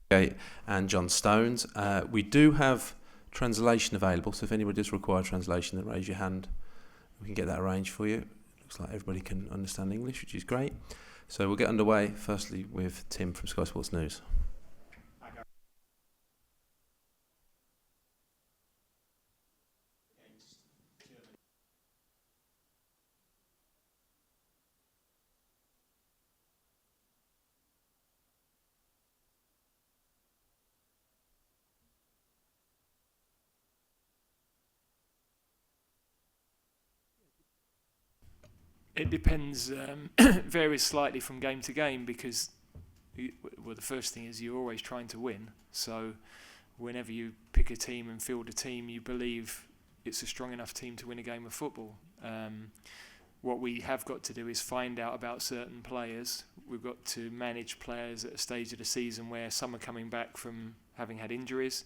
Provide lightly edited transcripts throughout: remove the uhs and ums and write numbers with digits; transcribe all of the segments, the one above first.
and John Stones. We do have translation available, so if anybody does require translation, then raise your hand. We can get that arranged for you. Looks like everybody can understand English, which is great. So we'll get underway, firstly, with Tim from Sky Sports News. It depends, varies slightly from game to game because, well, the first thing is you're always trying to win. So whenever you pick a team and field a team, you believe it's a strong enough team to win a game of football. What we have got to do is find out about certain players. We've got to manage players at a stage of the season where some are coming back from having had injuries.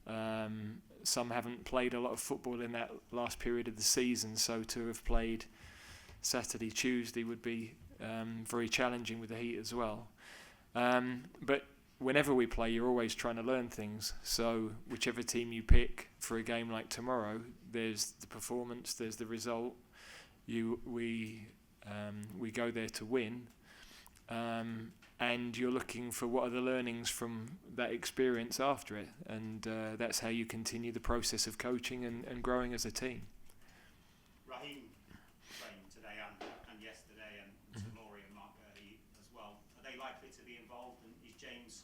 Some haven't played a lot of football in that last period of the season, so to have played Saturday, Tuesday would be very challenging with the heat as well. But whenever we play, you're always trying to learn things. So whichever team you pick for a game like tomorrow, there's the performance, there's the result. We go there to win, and you're looking for what are the learnings from that experience after it, and that's how you continue the process of coaching and growing as a team. Raheem playing today and yesterday, and Tamori and Mark Gurley as well. Are they likely to be involved? And is James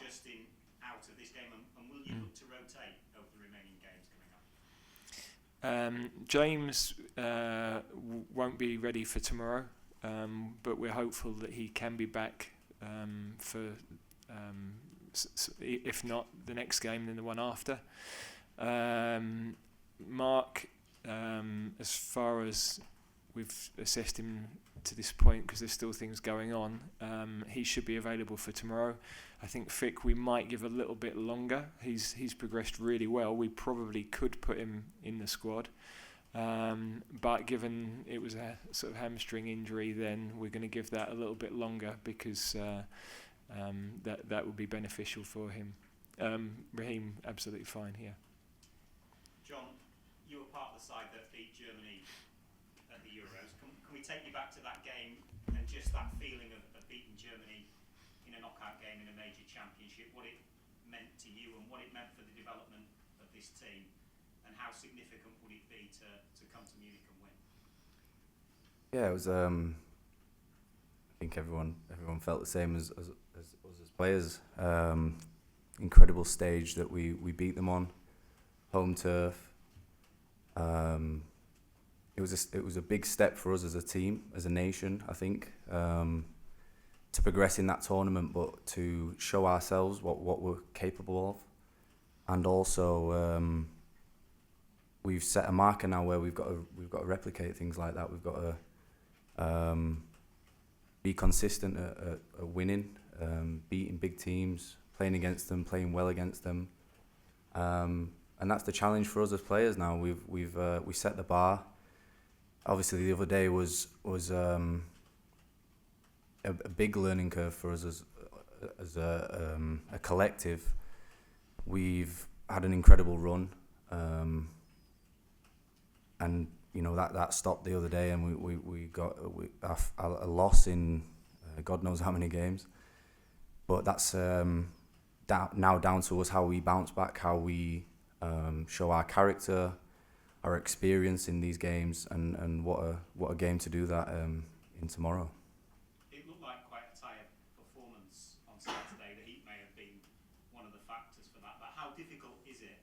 Justin out of this game? And will you look to rotate over the remaining games coming up? James won't be ready for tomorrow, but we're hopeful that he can be back for, if not the next game, then the one after. Mark, as far as we've assessed him to this point, because there's still things going on, he should be available for tomorrow. I think Fick, we might give a little bit longer. He's progressed really well. We probably could put him in the squad, but given it was a sort of hamstring injury, then we're going to give that a little bit longer because that would be beneficial for him. Raheem, absolutely fine here. John, you were part of the side that beat Germany at the Euros. Can we take you back to that game and just that feeling of beating Germany in a knockout game in a major championship, what it meant to you and what it meant for the development of this team, and how significant would it be to come to Munich and win? Yeah, it was. I think everyone felt the same as us as players. Incredible stage that we beat them on, home turf. It was a big step for us as a team, as a nation, I think, to progress in that tournament, but to show ourselves what we're capable of, and also we've set a marker now where we've got to replicate things like that. We've got to be consistent at winning, beating big teams, playing against them, playing well against them. And that's the challenge for us as players now. We set the bar. Obviously, the other day was a big learning curve for us as a collective. We've had an incredible run, and you know that stopped the other day, and we got a loss in God knows how many games. But that's now down to us how we bounce back, how we show our character, our experience in these games, and what a game to do that in tomorrow. It looked like quite a tired performance on Saturday. The heat may have been one of the factors for that, but how difficult is it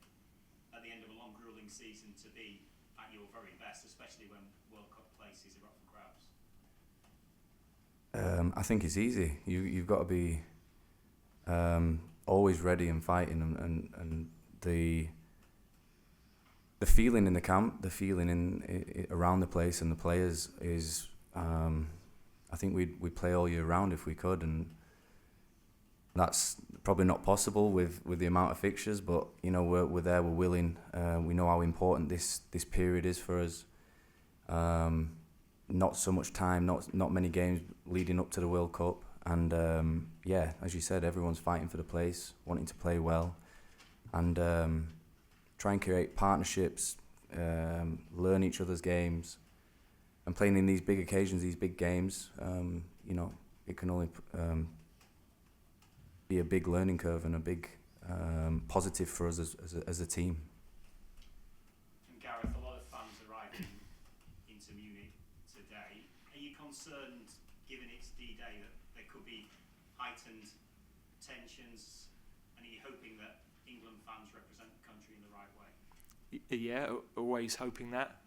at the end of a long grueling season to be at your very best, especially when World Cup places are up for grabs? I think it's easy. You've got to be always ready and fighting, and the feeling in the camp, the feeling in around the place and the players is, I think we'd play all year round if we could, and that's probably not possible with the amount of fixtures. But you know, we're there, we're willing. We know how important this period is for us. Not so much time, not many games leading up to the World Cup. And yeah, as you said, everyone's fighting for the place, wanting to play well, and try and create partnerships, learn each other's games, and playing in these big occasions, these big games, you know, it can only be a big learning curve and a big positive for us as a team. And Gareth, a lot of fans arriving into Munich today. Are you concerned, given it's D-Day, that there could be heightened tensions? And are you hoping that England fans represent the country in the right way? Yeah, always hoping that.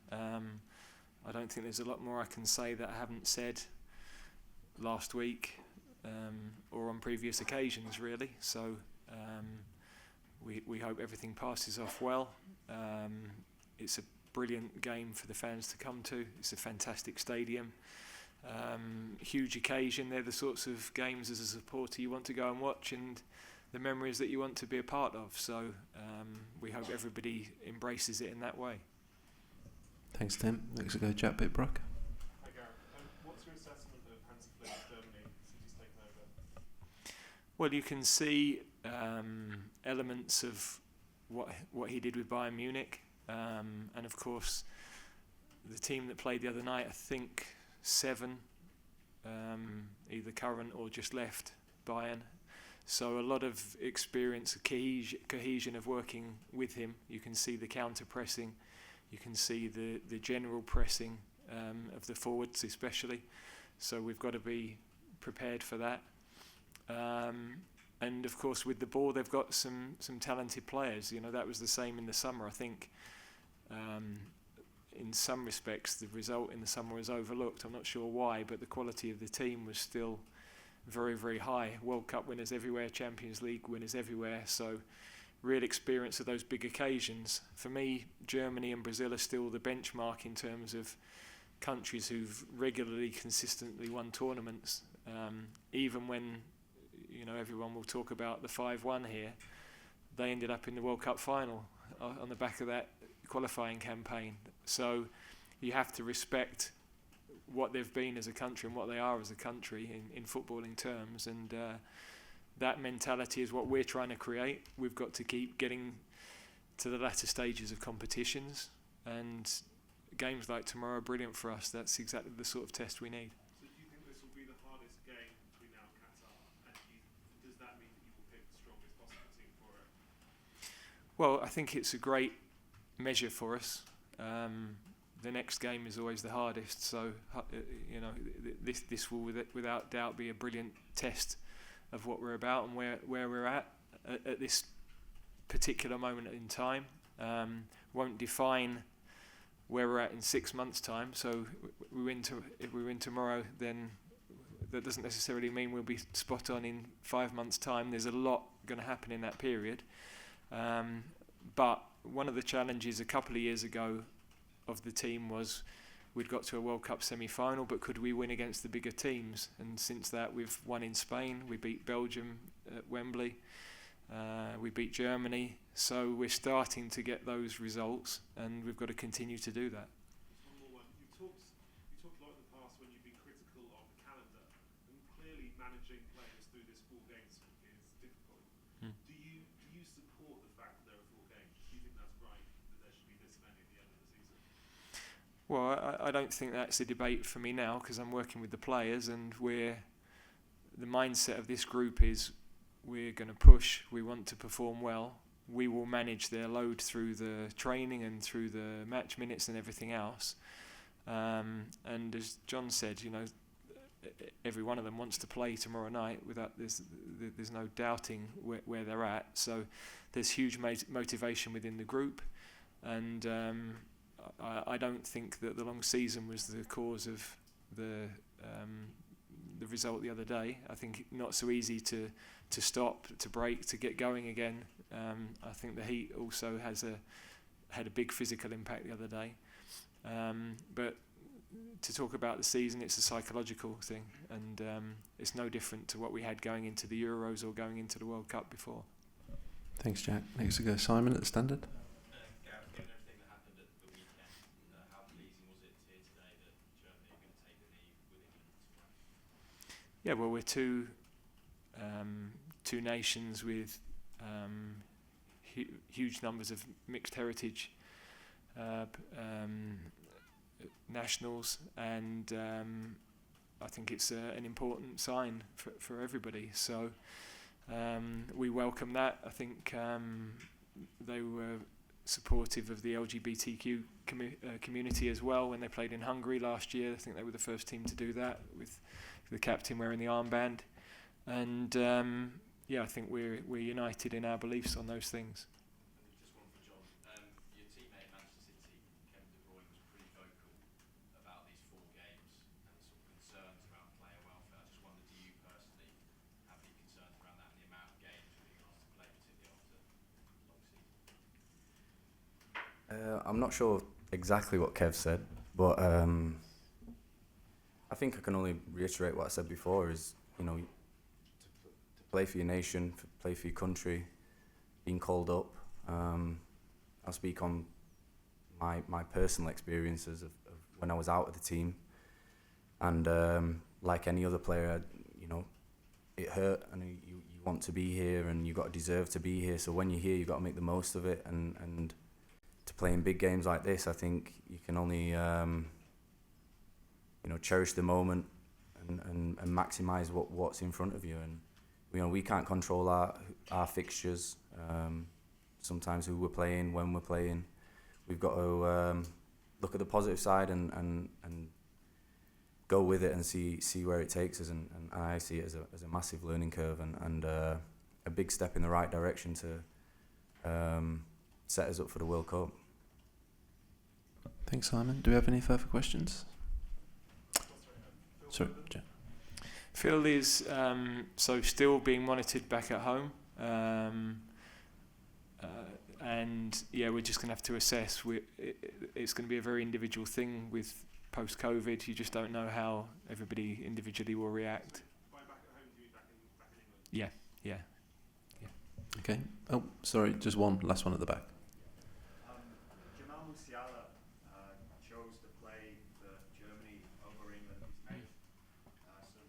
I don't think there's a lot more I can say that I haven't said last week or on previous occasions, really. So we hope everything passes off well. It's a brilliant game for the fans to come to. It's a fantastic stadium. Huge occasion. They're the sorts of games as a supporter you want to go and watch, and the memories that you want to be a part of. So we hope everybody embraces it in that way. Thanks, Tim. Next we go, Jack Bitbrook. Hi, Gareth. What's your assessment of Hansi Flick's Germany since he's taken over? Well, you can see elements of what he did with Bayern Munich, and of course the team that played the other night, I think 7, either current or just left Bayern. So a lot of experience, cohesion of working with him. You can see the counter pressing. You can see the general pressing of the forwards especially. So we've got to be prepared for that. And of course with the ball they've got some talented players. You know, that was the same in the summer. I think in some respects the result in the summer was overlooked. I'm not sure why, but the quality of the team was still very, very high. World Cup winners everywhere, Champions League winners everywhere. So real experience of those big occasions. For me, Germany and Brazil are still the benchmark in terms of countries who've regularly, consistently won tournaments. Even when, you know, everyone will talk about the 5-1 here, they ended up in the World Cup final on the back of that qualifying campaign. So you have to respect what they've been as a country and what they are as a country in footballing terms, and that mentality is what we're trying to create. We've got to keep getting to the latter stages of competitions, and games like tomorrow are brilliant for us. That's exactly the sort of test we need. So do you think this will be the hardest game between now and Qatar? And does that mean that you will pick the strongest possible team for it? Well, I think it's a great measure for us. The next game is always the hardest, so you know, this will without doubt be a brilliant test of what we're about and where we're at this particular moment in time. Won't define where we're at in 6 months' time. So if we win tomorrow, then that doesn't necessarily mean we'll be spot on in 5 months' time. There's a lot going to happen in that period. But one of the challenges a couple of years ago of the team was we'd got to a World Cup semi-final, but could we win against the bigger teams? And since that, we've won in Spain. We beat Belgium at Wembley. We beat Germany. So we're starting to get those results, and we've got to continue to do that. One more one. You talked a lot in the past when you've been critical of the calendar, and clearly managing players through this 4 games is difficult. Do you support the fact that there are 4 games? Do you think that's right, that there should be this many at the end of the season? Well, I don't think that's a debate for me now, because I'm working with the players, and the mindset of this group is we're going to push, we want to perform well, we will manage their load through the training and through the match minutes and everything else. And as John said, you know, every one of them wants to play tomorrow night. There's no doubting where they're at. So there's huge motivation within the group, and I don't think that the long season was the cause of the result the other day. I think not so easy to stop, to break, to get going again. I think the heat also had a big physical impact the other day. But to talk about the season, it's a psychological thing, and it's no different to what we had going into the Euros or going into the World Cup before. Thanks, Jack. Next we go, Simon at the Standard. Gareth, given everything that happened at the weekend, how pleasing was it to hear today that Germany are going to take the lead with England well, we're two nations with huge numbers of mixed heritage nationals, and I think it's an important sign for everybody. So we welcome that. I think they were supportive of the LGBTQ community as well when they played in Hungary last year. I think they were the first team to do that, with the captain wearing the armband. And I think we're united in our beliefs on those things. Just one for John. Your teammate Manchester City, Kevin De Bruyne, was pretty vocal about these 4 games and sort of concerns around player welfare. I just wondered, do you personally have any concerns around that and the amount of games you're being asked to play, particularly after a long season? I'm not sure exactly what Kev said, but I think I can only reiterate what I said before, is, you know, to play for your nation, play for your country, being called up. I'll speak on my personal experiences of when I was out of the team, and like any other player, you know, it hurt, and you want to be here, and you got to deserve to be here. So when you're here, you got to make the most of it, and to play in big games like this, I think you can only cherish the moment and maximise what's in front of you. And we can't control our fixtures. Sometimes who we're playing, when we're playing, we've got to look at the positive side and go with it and see where it takes us. And I see it as a massive learning curve and a big step in the right direction to set us up for the World Cup. Thanks, Simon. Do we have any further questions? Sorry, Jen. Phil is still being monitored back at home, and we're just going to have to assess. It's going to be a very individual thing with post-COVID. You just don't know how everybody individually will react. By back at home, do you mean back in England? Yeah. Okay. Oh, sorry, just one last one at the back. Jamal Musiala chose to play for Germany over England. He's made some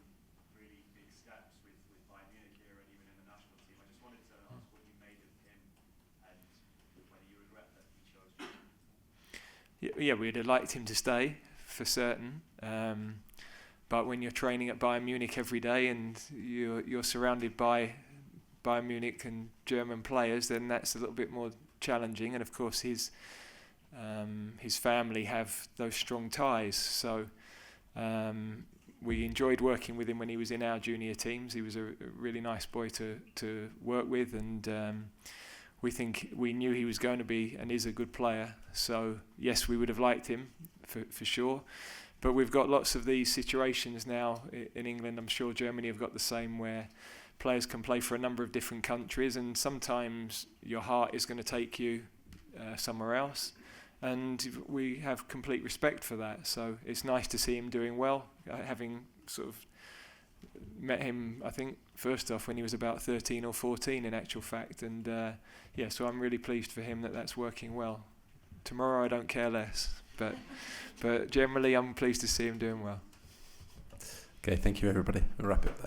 really big steps with Bayern Munich here and even in the national team. I just wanted to ask what you made of him and whether you regret that he chose Germany. Yeah, we'd have liked him to stay for certain. But when you're training at Bayern Munich every day and you're surrounded by Bayern Munich and German players, then that's a little bit more challenging. And of course, his family have those strong ties. So we enjoyed working with him when he was in our junior teams. He was a really nice boy to work with, and we knew he was going to be and is a good player. So yes, we would have liked him for sure. But we've got lots of these situations now in England. I'm sure Germany have got the same, where players can play for a number of different countries, and sometimes your heart is going to take you somewhere else, and we have complete respect for that. So it's nice to see him doing well, having sort of met him, I think, first off when he was about 13 or 14 in actual fact, and so I'm really pleased for him that that's working well. Tomorrow I don't care less, but generally I'm pleased to see him doing well. Okay, thank you everybody. We'll wrap it there.